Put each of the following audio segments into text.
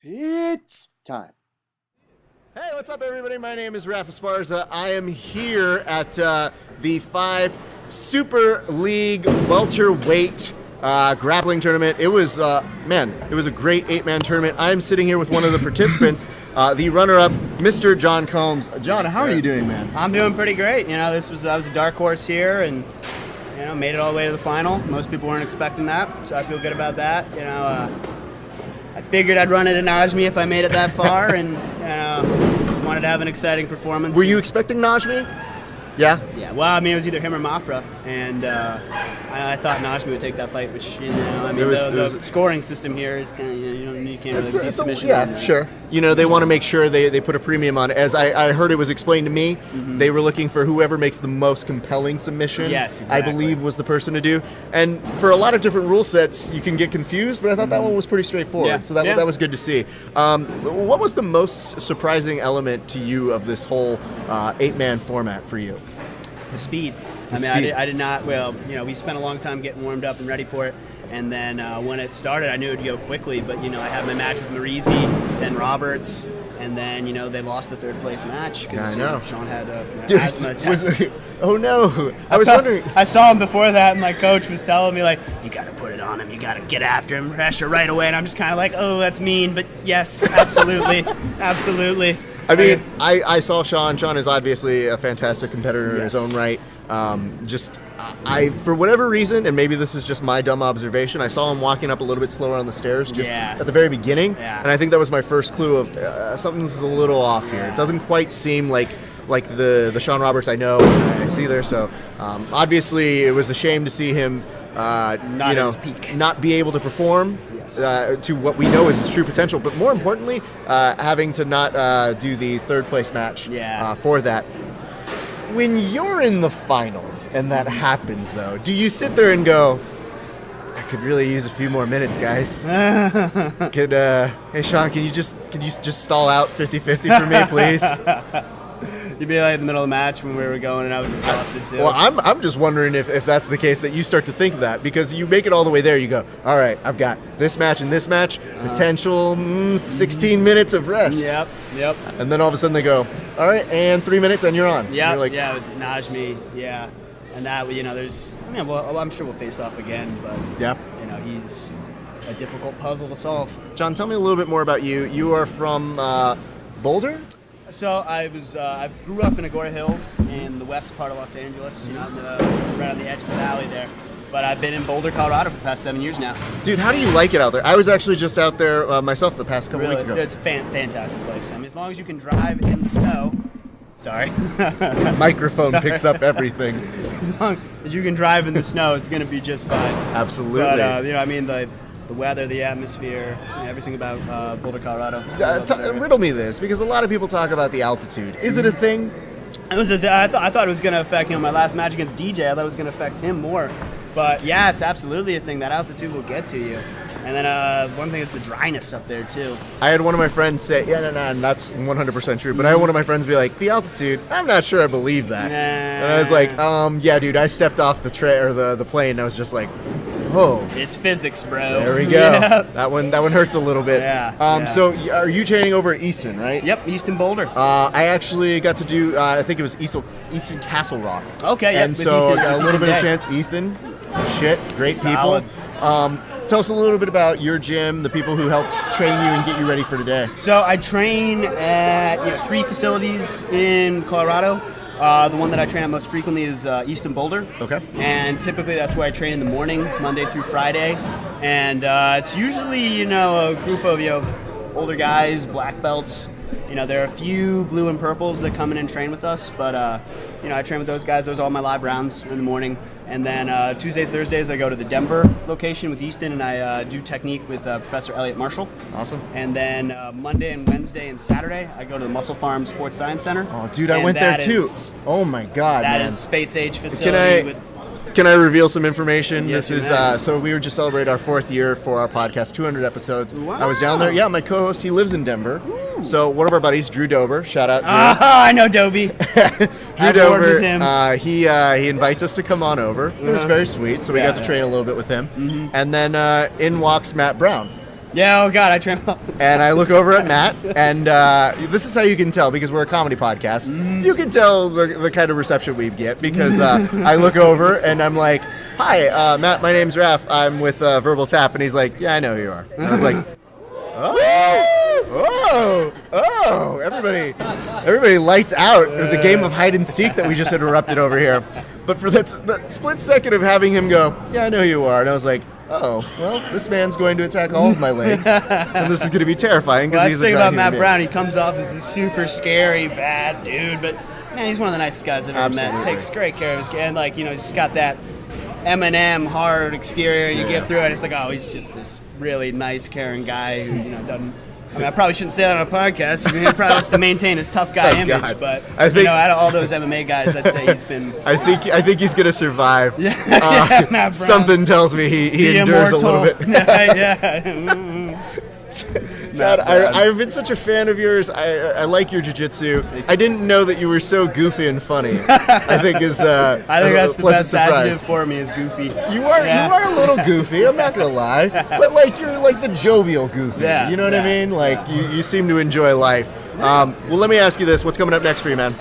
It's time. Hey, what's up, everybody? My name is Rafa Esparza. I am here at the 5 Super League Welterweight grappling tournament. It was, it was a great 8-man tournament. I'm sitting here with one of the participants, the runner-up, Mr. John Combs. John, how are you doing, man? I'm doing pretty great. You know, I was a dark horse here, and made it all the way to the final. Most people weren't expecting that, so I feel good about that. I figured I'd run into Najmi if I made it that far, and just wanted to have an exciting performance. Were you expecting Najmi? Yeah? Yeah, well, I mean, it was either him or Mafra, and I thought Najmi would take that fight, which, the scoring system here is kind of, you can't really beat submission. Yeah, sure. They want to make sure they put a premium on it. As I heard it was explained to me, they were looking for whoever makes the most compelling submission. Yes, exactly. I believe was the person to do. And for a lot of different rule sets, you can get confused, but I thought that one was pretty straightforward. Yeah. So that was good to see. What was the most surprising element to you of this whole 8-man format for you? The speed. Speed. I did not, we spent a long time getting warmed up and ready for it. And then when it started, I knew it would go quickly. But, I had my match with Marizzi, then Roberts, and then, they lost the third place match because Sean had asthma attack. Oh, no. I was wondering. I saw him before that, and my coach was telling me, like, you got to put it on him. You got to get after him, pressure right away. And I'm just kind of like, oh, that's mean. But, yes, absolutely. Absolutely. I mean, I saw Sean. Sean is obviously a fantastic competitor in his own right. For whatever reason, and maybe this is just my dumb observation, I saw him walking up a little bit slower on the stairs just at the very beginning. Yeah. And I think that was my first clue of something's a little off here. It doesn't quite seem like the Sean Roberts I know and I see there. So obviously it was a shame to see him not at his peak, not be able to perform. To what we know is his true potential, but more importantly, having to not do the third place match for that. When you're in the finals and that happens, though, do you sit there and go, I could really use a few more minutes, guys? Hey Sean, can you just stall out 50-50 for me, please? You'd be like in the middle of the match when we were going, and I was exhausted too. Well, I'm just wondering if that's the case, that you start to think that, because you make it all the way there, you go, all right, I've got this match and this match, potential 16 minutes of rest. Yep. And then all of a sudden they go, all right, and 3 minutes, and you're on. Yeah, like, Najmi, and that, I'm sure we'll face off again, but he's a difficult puzzle to solve. John, tell me a little bit more about you. You are from Boulder? So I grew up in Agora Hills in the west part of Los Angeles, right on the edge of the valley there. But I've been in Boulder, Colorado for the past 7 years now. Dude, how do you like it out there? I was actually just out there myself the past couple weeks ago. It's a fantastic place. I mean, as long as you can drive in the snow. Sorry. Microphone picks up everything. As long as you can drive in the snow, it's going to be just fine. Absolutely. But, the weather, the atmosphere, everything about Boulder, Colorado. Riddle me this, because a lot of people talk about the altitude. Is it a thing? It was. I thought it was going to affect my last match against DJ. I thought it was going to affect him more. But yeah, it's absolutely a thing. That altitude will get to you. And then one thing is the dryness up there too. I had one of my friends say, that's 100% true. But I had one of my friends be like, the altitude, I'm not sure I believe that. And I was like, yeah, dude, I stepped off the plane and I was just like, oh, it's physics, bro. There we go. Yeah. That one hurts a little bit. Yeah. So are you training over at Easton, right? Yep, Easton Boulder. I actually got to do, I think it was Easton Castle Rock. Okay, yeah. And so I got a little bit of chance. Ethan, great Solid. people. Tell us a little bit about your gym, the people who helped train you and get you ready for today. So I train at 3 facilities in Colorado. The one that I train at most frequently is Easton Boulder. Okay. And typically that's where I train in the morning, Monday through Friday. And it's usually, a group of, older guys, black belts. There are a few blue and purples that come in and train with us. But, I train with those guys. Those are all my live rounds in the morning. And then Tuesdays, Thursdays, I go to the Denver location with Easton, and I do technique with Professor Elliot Marshall. Awesome. And then Monday and Wednesday and Saturday, I go to the Muscle Farm Sports Science Center. Oh, dude, I went there too. Oh my God, That man. is space-age facility. Can I reveal some information? Yes, this is so we were just celebrating our 4th year for our podcast, 200 episodes. Wow. I was down there. Yeah, my co-host, he lives in Denver. Ooh. So one of our buddies, Drew Dober, shout out Drew. I know Dobie. Drew Dober, he invites us to come on over. It was very sweet, so we got to train a little bit with him. And then in walks Matt Brown. Yeah, oh God, I train well. And I look over at Matt, and this is how you can tell, because we're a comedy podcast. You can tell the kind of reception we get, because I look over, and I'm like, hi, Matt, my name's Raph. I'm with Verbal Tap. And he's like, yeah, I know who you are. And I was like, oh, everybody lights out. It was a game of hide and seek that we just interrupted over here. But for that split second of having him go, yeah, I know who you are. And I was like, oh, well, this man's going to attack all of my legs. And this is going to be terrifying. Well, he's the thing about Matt Brown, he comes off as a super scary, bad dude. But, man, he's one of the nicest guys I've ever met. Takes great care of his kid. And, like, he's got that Eminem hard exterior. You get through it, it's like, oh, he's just this really nice, caring guy who, doesn't. I mean, I probably shouldn't say that on a podcast. I mean, he probably has to maintain his tough guy image. God. But I think, out of all those MMA guys, I'd say he's been. I think he's gonna survive. Matt Brown. Something tells me he endures a little bit. Yeah. Chad, I've been such a fan of yours. I like your jiu-jitsu. I didn't know that you were so goofy and funny. I think that's the best adjective for me is goofy. You are a little goofy. I'm not gonna lie, but like you're like the jovial goofy. Yeah, you know what I mean? Like you seem to enjoy life. Well, let me ask you this: what's coming up next for you, man?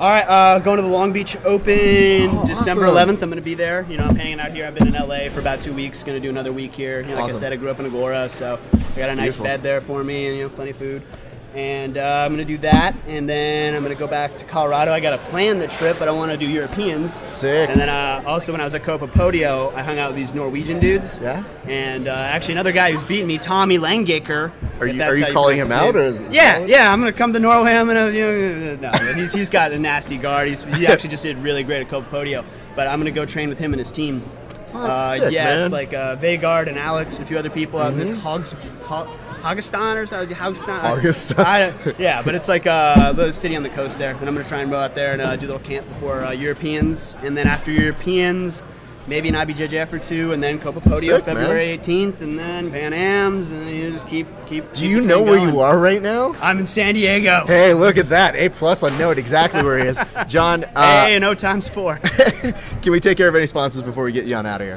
All right, going to the Long Beach Open December 11th. I'm going to be there. I'm hanging out here. I've been in LA for about 2 weeks. Going to do another week here. Like I said, I grew up in Agora, so I got a nice bed there for me, and plenty of food. And I'm going to do that, and then I'm going to go back to Colorado. I got to plan the trip, but I want to do Europeans. Sick. And then also when I was at Copa Podio, I hung out with these Norwegian dudes. Yeah. And actually another guy who's beaten me, Tommy Langaker. Are you calling him out? Or yeah. I'm going to come to Norway. No, he's got a nasty guard. He actually just did really great at Copa Podio. But I'm going to go train with him and his team. Oh, that's sick, man. It's like Vegard and Alex and a few other people out there. Haugestan or something? Haugestan. Yeah, but it's like a little city on the coast there. And I'm going to try and go out there and do a little camp before Europeans. And then after Europeans, maybe an IBJJF or two, and then Copa Podio February 18th, and then Pan Ams, and then you just keep. Do you know where you are right now? I'm in San Diego. Hey, look at that. A+ on note, exactly where he is. John. Hey, and O times 4. Can we take care of any sponsors before we get you on out of here?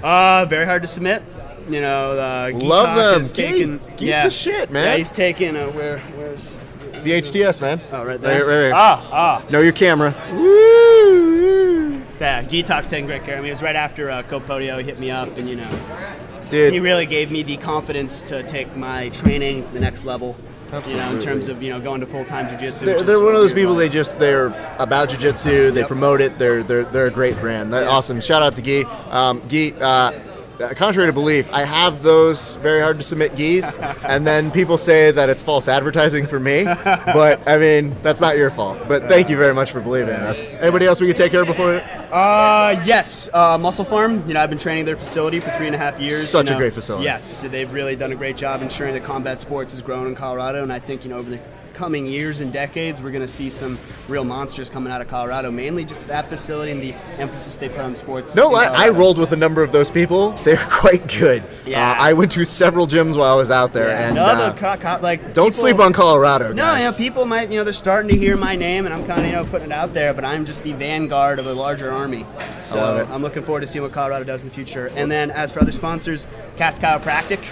Very hard to submit. Love them. He's the shit, man. Yeah, he's taking where's the HTS, man. Oh, right there. Right. Know your camera. Woo! Yeah, Gitak's taking great care of me. It was right after Copa Podio. He hit me up, and dude, he really gave me the confidence to take my training to the next level. Absolutely. In terms of going to full-time jiu-jitsu. They're one of those people. They're about jiu-jitsu. They promote it. They're a great brand. That's awesome. Shout out to Guy. Contrary to belief, I have those very hard to submit gis, and then people say that it's false advertising for me. But I mean, that's not your fault. But thank you very much for believing in us. Anybody else we could take care of before? Yes, Muscle Farm. I've been training their facility for 3.5 years. Such a great facility. Yes, they've really done a great job ensuring that combat sports has grown in Colorado, and I think over the coming years and decades, we're going to see some real monsters coming out of Colorado, mainly just that facility and the emphasis they put on sports. No lie, I rolled with a number of those people. They're quite good. Yeah. I went to several gyms while I was out there. Yeah. And don't sleep on Colorado, guys. No, people might, they're starting to hear my name, and I'm kind of, putting it out there, but I'm just the vanguard of a larger army. So I'm looking forward to seeing what Colorado does in the future. And then as for other sponsors, Katz Chiropractic.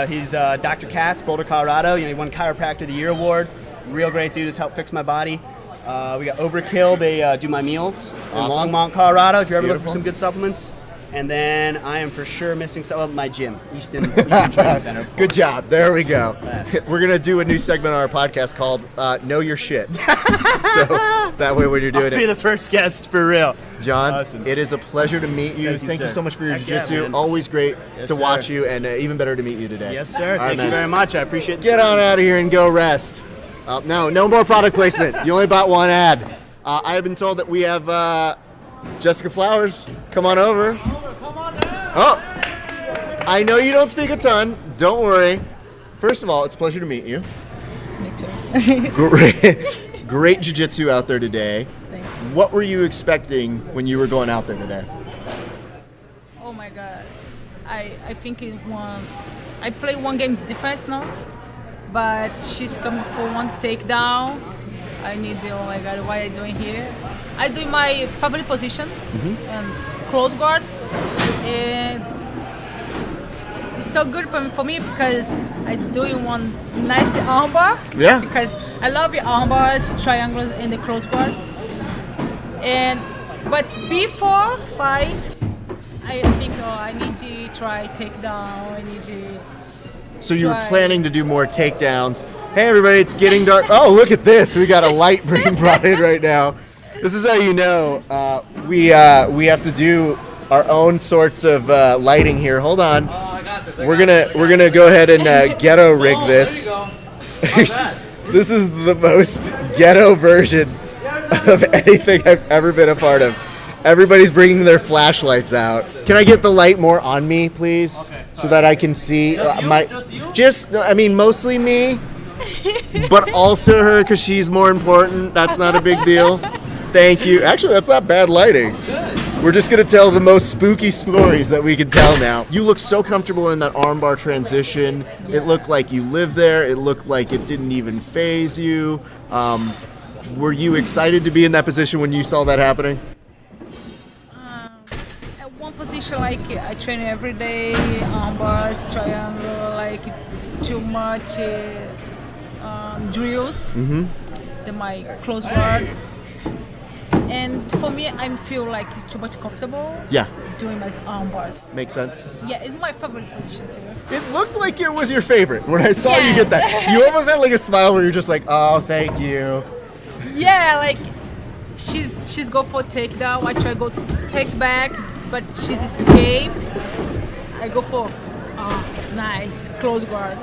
He's Dr. Katz, Boulder, Colorado. He won Chiropractor of the Year award. Real great dude, has helped fix my body. We got Overkill. They do my meals in Longmont, Colorado. If you're ever looking for some good supplements. And then I am for sure missing my gym, Easton Training Center. Good job. There we go. Yes. We're going to do a new segment on our podcast called Know Your Shit. So that way when you're doing I'll be the first guest for real. John, awesome. It is a pleasure to meet you. Thank you so much for your jiu-jitsu. Always great to watch you, and even better to meet you today. Yes, sir. Thank you very much. I appreciate it. Get on out of here and go rest. No more product placement. You only bought one ad. I have been told that we have Jessica Flowers. Come on over. Come on down. Oh, I know you don't speak a ton. Don't worry. First of all, it's a pleasure to meet you. Me too. Great jiu-jitsu out there today. Thank you. What were you expecting when you were going out there today? Oh my God. I think I play one game different now, but she's coming for one takedown. I need oh my God, what are you doing here? I do my favorite position and close guard. And it's so good for me because I doing one nice armbar. Yeah. Because I love the armbars, triangles, and the cross guard. But before fight, I think I need to try takedown. I need to. So you were planning to do more takedowns. Hey everybody, it's getting dark. Oh, look at this. We got a light being brought in right now. This is how you know we have to do our own sorts of lighting here. Hold on. We're gonna go ahead and ghetto rig this. This is the most ghetto version of anything I've ever been a part of. Everybody's bringing their flashlights out. Can I get the light more on me, please, so that I can see I mean, mostly me, but also her because she's more important. That's not a big deal. Thank you. Actually, that's not bad lighting. We're just going to tell the most spooky stories that we can tell now. You look so comfortable in that armbar transition. It looked like you lived there. It looked like it didn't even faze you. Were you excited to be in that position when you saw that happening? At one position, like I train every day, armbars, triangle, like too much drills. Then my close guard. And for me, I feel like it's too much comfortable. Yeah. Doing my arm bars. Makes sense. Yeah, it's my favorite position too. It looked like it was your favorite when I saw you get that. You almost had like a smile where you're just like, oh, thank you. Yeah, like she's go for takedown. I try to go take back, but she's escape. I go for nice close guard.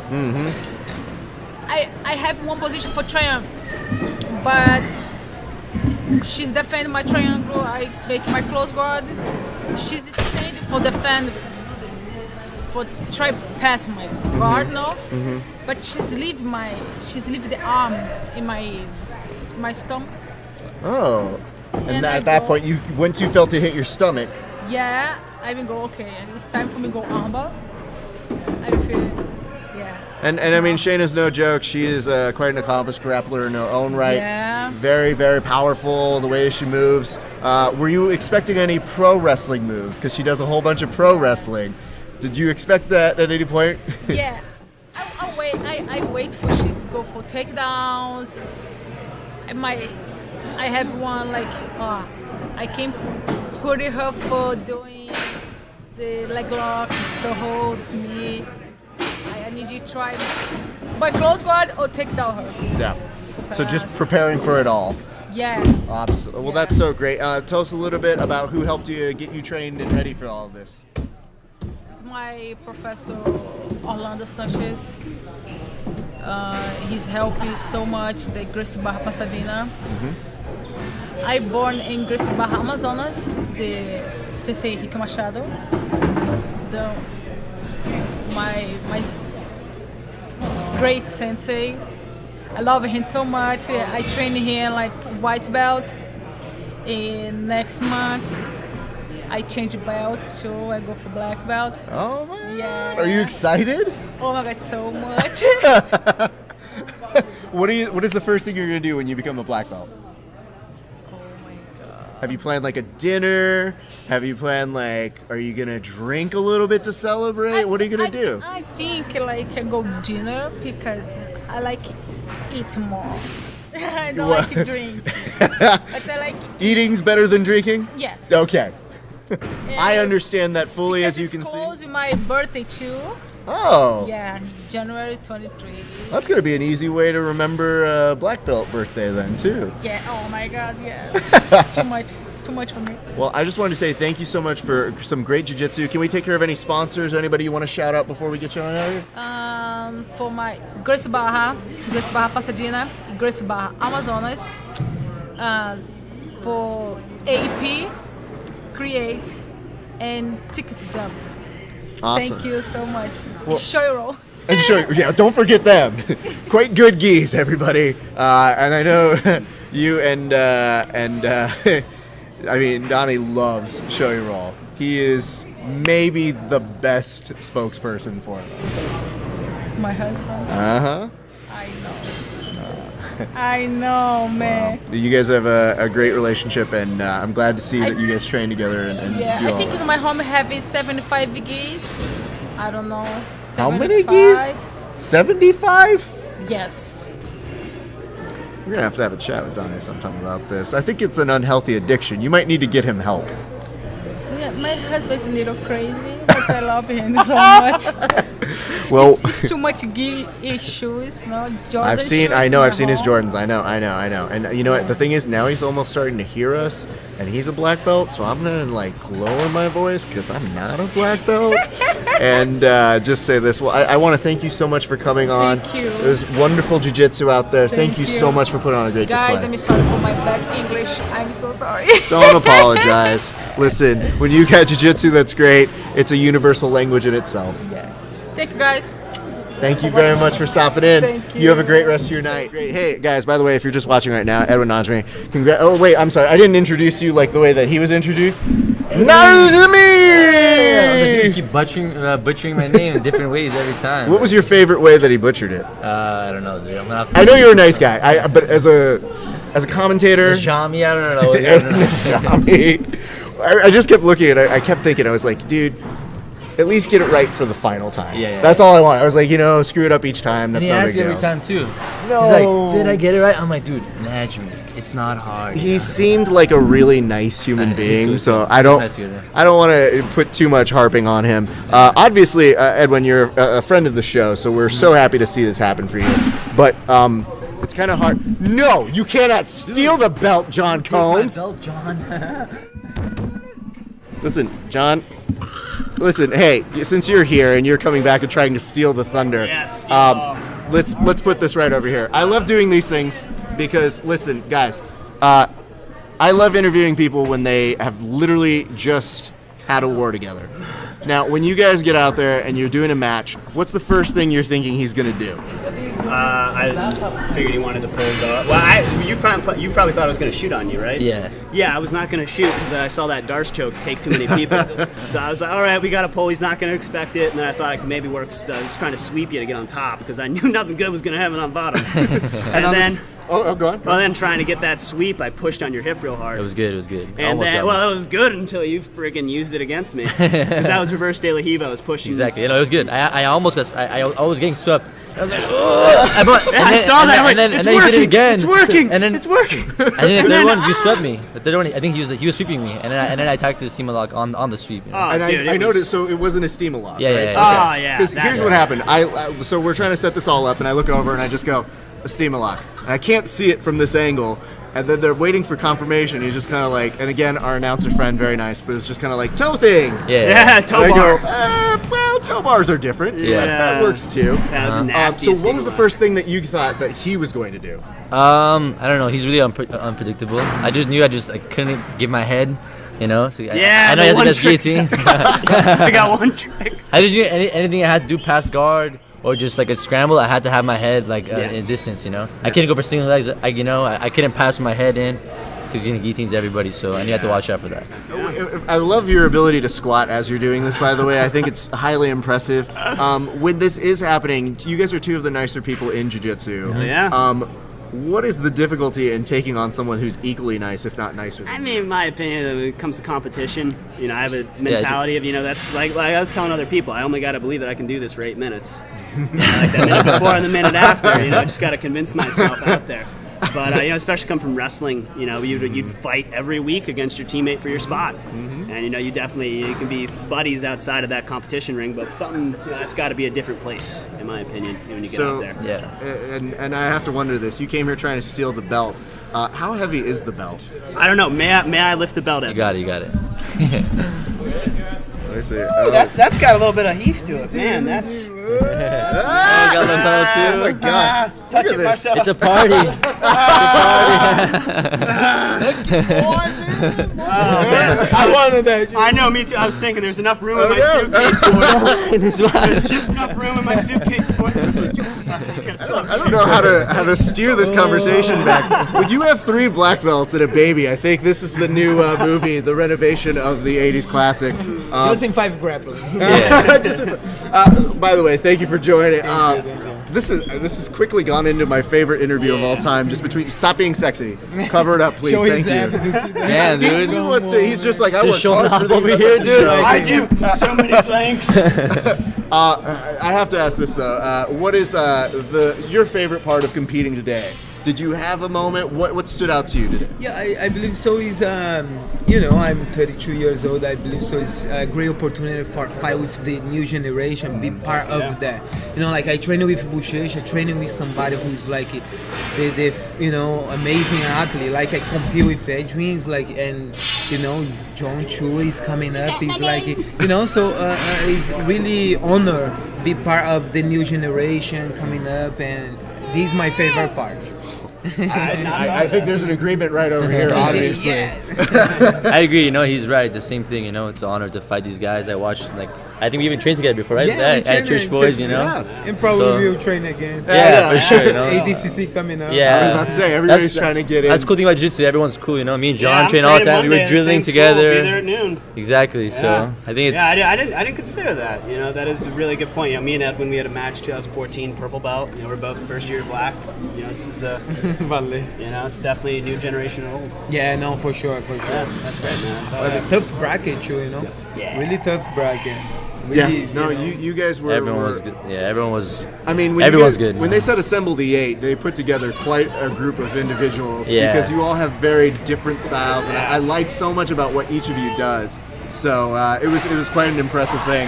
I have one position for triangle, but she's defending my triangle. I make my close guard. She's standing for defend, for try pass my guard, no. But she's leave the arm in my stomach. Oh, and at that point, once you felt it hit your stomach. Yeah, I will go. Okay, it's time for me to go armbar. I feel it. Yeah. And I mean, Shayna's no joke. She is quite an accomplished grappler in her own right. Yeah. Very, very powerful, the way she moves. Were you expecting any pro wrestling moves? Because she does a whole bunch of pro wrestling. Did you expect that at any point? Yeah. I wait for she's go for takedowns. I have one like, I can put her for doing the leg locks, the holds me. I need you to try by close guard or take down her. Yeah. So just preparing for it all. Yeah. Absolutely. Well, that's so great. Tell us a little bit about who helped you get you trained and ready for all of this. It's my professor, Orlando Sanchez. He's helped me so much. The Gracie Barra Pasadena. I born in Gracie Barra, Amazonas. The Sensei Rica Machado. My great sensei. I love him so much. I train him like white belt. In next month, I change belts, so I go for black belt. Oh my God. Yeah. Are you excited? Oh my God, so much. What is the first thing you're gonna do when you become a black belt? Oh my God. Have you planned like a dinner? Have you planned like, are you gonna drink a little bit to celebrate? What are you gonna do? I think like I go dinner because I like eat more. I don't like to drink. But I like eating's better than drinking? Yes. Okay. I understand that fully, as you can see. It's close to my birthday too. Oh. Yeah, January 23. That's gonna be an easy way to remember black belt birthday then too. Yeah. Oh my God. Yeah. It's too much. Too much for me. Well, I just wanted to say thank you so much for some great jiu-jitsu. Can we take care of any sponsors? Anybody you want to shout out before we get you on out of here? For my Gracie Barra Pasadena, Gracie Barra Amazonas, for AP, Create, and Ticket Dump. Awesome. Thank you so much. Well, Shoyro. And sure, yeah, don't forget them. Quite good geese, everybody. And I know you and I mean, Donnie loves Shoyu Roll. He is maybe the best spokesperson for it. My husband. Uh-huh. I know. I know, man. You guys have a great relationship, and I'm glad to see that you guys train together. And yeah, do I all think that. my home having 75 geese. I don't know. 75. How many geese? 75? Yes. We're going to have a chat with Donnie sometime about this. I think it's an unhealthy addiction. You might need to get him help. So yeah, my husband's a little crazy, but I love him so much. Well, it's too much gear issues, no? Jordan I've seen his home. Jordans. I know. And you know what? The thing is, now he's almost starting to hear us, and he's a black belt, so I'm going to, like, lower my voice because I'm not a black belt. And just say this. Well, I want to thank you so much for coming on. Thank you. There's wonderful jiu-jitsu out there. Thank you so much for putting on a great Guys, display. I'm sorry for my bad English. I'm so sorry. Don't apologize. Listen, when you got jiu-jitsu, that's great. It's a universal language in itself. Yes. Thank you, guys. Thank you very much for stopping in. Thank you. You have a great rest of your night. Great. Hey, guys, by the way, if you're just watching right now, Edwin Najmi. Oh, wait, I'm sorry. I didn't introduce you like the way that he was introduced. Najmi! You keep butchering my name in different ways every time. What was your favorite way that he butchered it? I don't know, dude. I'm gonna have to I know you're a nice guy, but as a commentator... Najmi, I don't know. Najmi. I just kept looking at it. I kept thinking, I was like, dude... At least get it right for the final time. Yeah. That's all I want. I was like, screw it up each time. That's and he not a asks big you deal. every time too. No. He's like, did I get it right? I'm like, dude, Najmi, it's not hard. He seemed like a really nice human being, cool, so too. I don't Nice guy. want to put too much harping on him. Obviously, Edwin, you're a friend of the show, so we're so happy to see this happen for you. But it's kind of hard. No, you cannot steal the belt, John Combs. Belt, John. Listen, John. Listen, hey, since you're here and you're coming back and trying to steal the thunder, Yes. let's put this right over here. I love doing these things because, listen, guys, I love interviewing people when they have literally just had a war together. Now, when you guys get out there and you're doing a match, what's the first thing you're thinking he's going to do? I figured he wanted to pull the. Well, you probably thought I was going to shoot on you, right? Yeah. Yeah, I was not going to shoot because I saw that Darce choke take too many people. So I was like, all right, we got to pull. He's not going to expect it. And then I thought I could maybe work. I was trying to sweep you to get on top because I knew nothing good was going to happen on bottom. and then. Go on. Well, then trying to get that sweep, I pushed on your hip real hard. It was good. And then, it was good until you friggin' used it against me. Because that was reverse De La Riva. I was pushing. Exactly. It was good. I almost got. I was getting swept. I was like, oh! I saw that. And then it's he working. did it again. It's working. And then it's working. And then the third one, you swept me. The third one, I think he was sweeping me, and then I attacked the steam lock on the sweep. You know? Oh, dude, I noticed. So it wasn't a steam lock. Yeah, right? yeah. Oh, yeah. Because here's what happened. So we're trying to set this all up, and I look over and I just go, a steam lock. And I can't see it from this angle. And then they're waiting for confirmation. He's just kind of like, and again, our announcer friend, very nice, but it's just kind of like, toe thing. Yeah, toe And I bar. go, well, toe bars are different, so that works too. That was nasty. So what was the first thing that you thought that he was going to do? I don't know. He's really unpredictable. I just knew I couldn't give my head. You know, so I know he has the best guillotine. I got one trick. I just knew anything I had to do past guard or just like a scramble, I had to have my head like in distance. You know, I couldn't go for single legs. I couldn't pass my head in because guillotines everybody. So I had to watch out for that. I love your ability to squat as you're doing this. By the way, I think it's highly impressive. When this is happening, you guys are two of the nicer people in jiu-jitsu. Yeah. What is the difficulty in taking on someone who's equally nice, if not nicer than you? I mean, in my opinion, when it comes to competition, I have a mentality of, that's like I was telling other people, I only got to believe that I can do this for 8 minutes. Like that minute before and the minute after, I just got to convince myself out there. But, especially come from wrestling, you'd fight every week against your teammate for your spot. And, you can be buddies outside of that competition ring, but something, that's got to be a different place, in my opinion, when you get out there. Yeah. And I have to wonder this. You came here trying to steal the belt. How heavy is the belt? I don't know. May I lift the belt up? You got it. Let me see. Ooh, that's got a little bit of heef to it, man. That's. Got the belt too. Oh my God! Touch it myself. It's a party. I wanted that. I know, me too. I was thinking there's enough room in my suitcase for it. There's just enough room in my suitcase for this. I don't know how to steer this conversation back. When you have 3 black belts and a baby, I think this is the new movie, the renovation of the '80s classic. Just in 5 grappling. By the way, thank you for joining. This has quickly gone into my favorite interview of all time. Just between, stop being sexy, cover it up, please. Thank you. Yeah, dude. He's just like, I worked hard for over these here, dude. I do so many planks. I have to ask this though. What is your favorite part of competing today? Did you have a moment? What stood out to you today? Yeah, I believe so. Is you know, I'm 32 years old. I believe so. It's a great opportunity for fight with the new generation, be part of that. You know, like I train with Buchecha, training with somebody who's like the you know, amazing athlete. Like I compete with Edwin, like, and you know, John Chu is coming up. He's like, you know, so it's really honor be part of the new generation coming up, and this is my favorite part. I think there's an agreement right over here, obviously. I agree. You know, he's right. The same thing. You know, it's an honor to fight these guys. I watched, like, I think we even trained together before, right? Yeah, at Church Boys, you know. Yeah. And probably we'll train against. Yeah, for sure. You know. ADCC coming up. Yeah. I was about to say everybody's trying to get in. That's the cool thing about Jiu-Jitsu. Everyone's cool. You know, me and John train I'm all the time. training We were Monday, drilling same together. School, be there at noon. Exactly. So I think it's. Yeah, I didn't consider that. You know, that is a really good point. You know, me and Edwin, we had a match 2014 purple belt. You know, we're both first year black. You know, this is you know, it's definitely a new generation old. Yeah, no, for sure. Yeah, that's great, man. But a tough bracket too, you know. Yeah. Really tough bracket. Yeah, Really easy, no, you know? you guys were. Everyone was good. Yeah, everyone was. I mean, when everyone's you guys, good. When they said assemble the 8, they put together quite a group of individuals because you all have very different styles, and I like so much about what each of you does. So it was quite an impressive thing.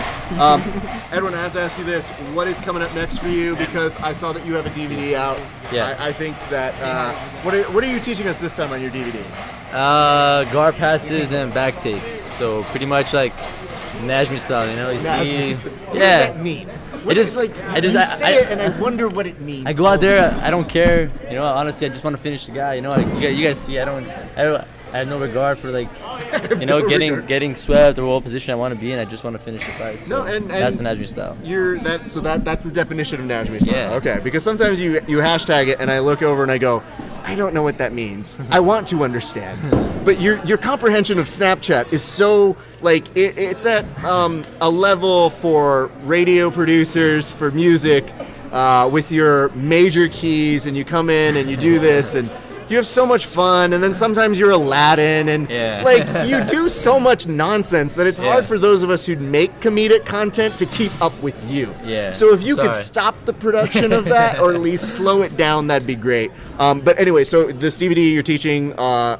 Edwin, I have to ask you this: what is coming up next for you? Because I saw that you have a DVD out. Yeah. I think that what are you teaching us this time on your DVD? Guard passes and back takes. So pretty much like Najmi style, you know. You see, What does that mean? What is like? You say it, and I wonder what it means. I go out there. I don't care. You know, honestly, I just want to finish the guy. You know, you guys see. I have no regard for like, you know, getting swept or what position I want to be in. I just want to finish the fight. So and that's the Najmi style. That's the definition of Najmi style. Yeah. Okay, because sometimes you hashtag it, and I look over and I go, I don't know what that means. I want to understand, but your comprehension of Snapchat is so like it's at a level for radio producers for music with your major keys, and you come in and you do this and. You have so much fun, and then sometimes you're Aladdin, and like you do so much nonsense that it's hard for those of us who make comedic content to keep up with you. Yeah. So if you could stop the production of that, or at least slow it down, that'd be great. But anyway, so this DVD you're teaching a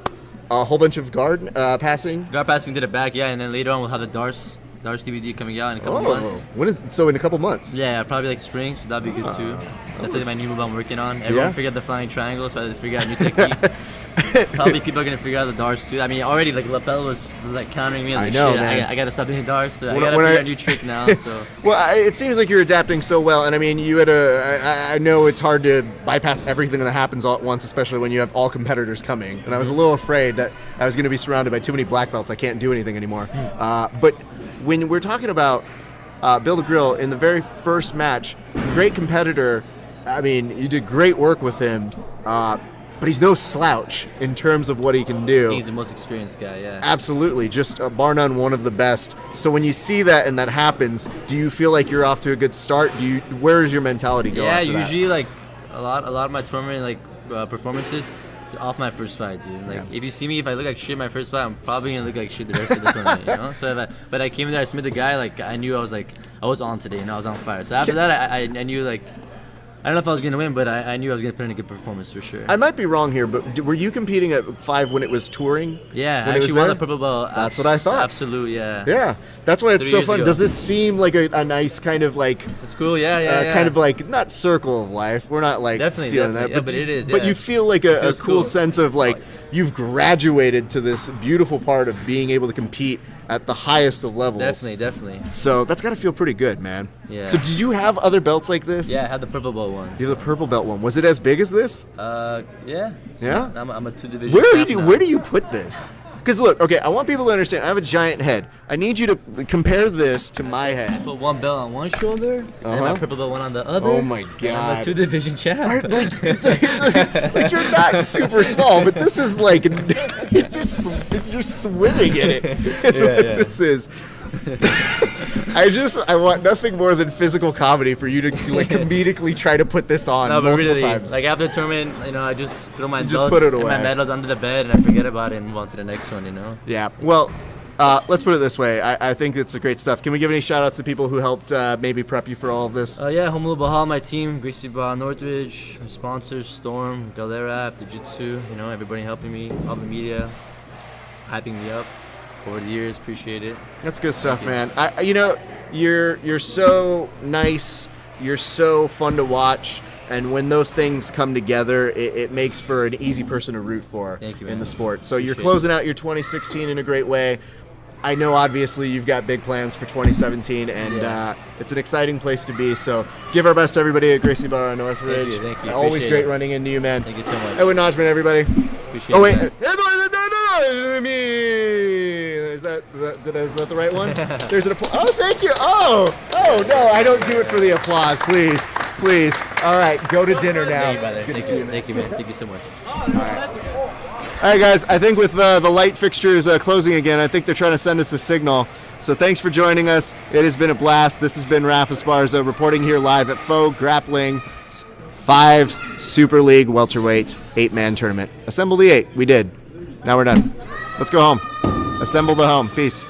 whole bunch of guard passing. Guard passing to the back, and then later on we'll have the Darce DVD coming out in a couple months. When is so in a couple months? Yeah, probably like spring, so that'd be good too. That's like my new move I'm working on. Everyone figured out the flying triangle, so I had to figure out a new technique. Probably people are gonna figure out the Darce too. I mean, already like Lapel was like countering me. I was like, shit, man. I gotta stop doing Darce. So I gotta figure out a new trick now. So. Well, it seems like you're adapting so well, and I mean, you had I know it's hard to bypass everything that happens all at once, especially when you have all competitors coming. And I was a little afraid that I was gonna be surrounded by too many black belts. I can't do anything anymore. But when we're talking about Bill the Grill in the very first match, great competitor. I mean, you did great work with him, but he's no slouch in terms of what he can do. He's the most experienced guy, yeah. Absolutely, just bar none, one of the best. So when you see that and that happens, do you feel like you're off to a good start? Where does your mentality go? Yeah, after usually like a lot of my tournament performances. It's off my first fight, dude. Like, if you see me, if I look like shit my first fight, I'm probably gonna look like shit the rest of the tournament, you know. So, but I came in there, I submitted the guy, like I knew I was on today, and I was on fire. So after that, I knew like. I don't know if I was going to win, but I knew I was going to put in a good performance for sure. I might be wrong here, but were you competing at 5 when it was touring? Yeah, I actually won the purple belt. That's what I thought. Absolute, yeah. Yeah, that's why it's so fun. Ago. Does this seem like a nice kind of like... It's cool, yeah. Kind of like, not circle of life. We're not like stealing that. Yeah, but it is, But you feel like a cool sense of like, you've graduated to this beautiful part of being able to compete at the highest of levels. Definitely. So that's got to feel pretty good, man. Yeah. So did you have other belts like this? Yeah, I had the purple belt one. You have the purple belt one. Was it as big as this? Yeah. Yeah? I'm a 2-division Where do you put this? Because look, okay, I want people to understand. I have a giant head. I need you to compare this to my head. Put one belt on one shoulder, and my purple belt one on the other. Oh my god! I'm a 2-division champ. Like you're not super small, but this is like you're swimming in it. That's what this is. I want nothing more than physical comedy for you to like comedically try to put this on multiple times. Like after the tournament, I just throw my belts and my medals under the bed and I forget about it and move on to the next one, Yeah. Well, Let's put it this way. I think it's a great stuff. Can we give any shout-outs to people who helped maybe prep you for all of this? Yeah, Homulu Bahal, my team, Gracie Bahal Northridge, my sponsors, Storm, Galera, Jiu-Jitsu, everybody helping me, all the media, hyping me up over the years. Appreciate it. That's good stuff, man. You're so nice. You're so fun to watch. And when those things come together, it makes for an easy person to root for in the sport. So you're closing out your 2016 in a great way. I know, obviously, you've got big plans for 2017, and it's an exciting place to be. So give our best to everybody at Gracie Bar on Northridge. Thank you. Always great running into you, man. Thank you so much. Edwin Najmi, everybody. Appreciate it. Is that the right one? There's an applause. Oh, thank you. Oh, no, I don't do it for the applause. Please. All right, go to dinner now. Thank you, man. Thank you so much. All right, guys, I think with the light fixtures closing again, I think they're trying to send us a signal. So thanks for joining us. It has been a blast. This has been Raf Esparza reporting here live at Faux Grappling 5's Super League Welterweight 8-man tournament. Assemble the 8. We did. Now we're done. Let's go home. Assemble the home. Peace.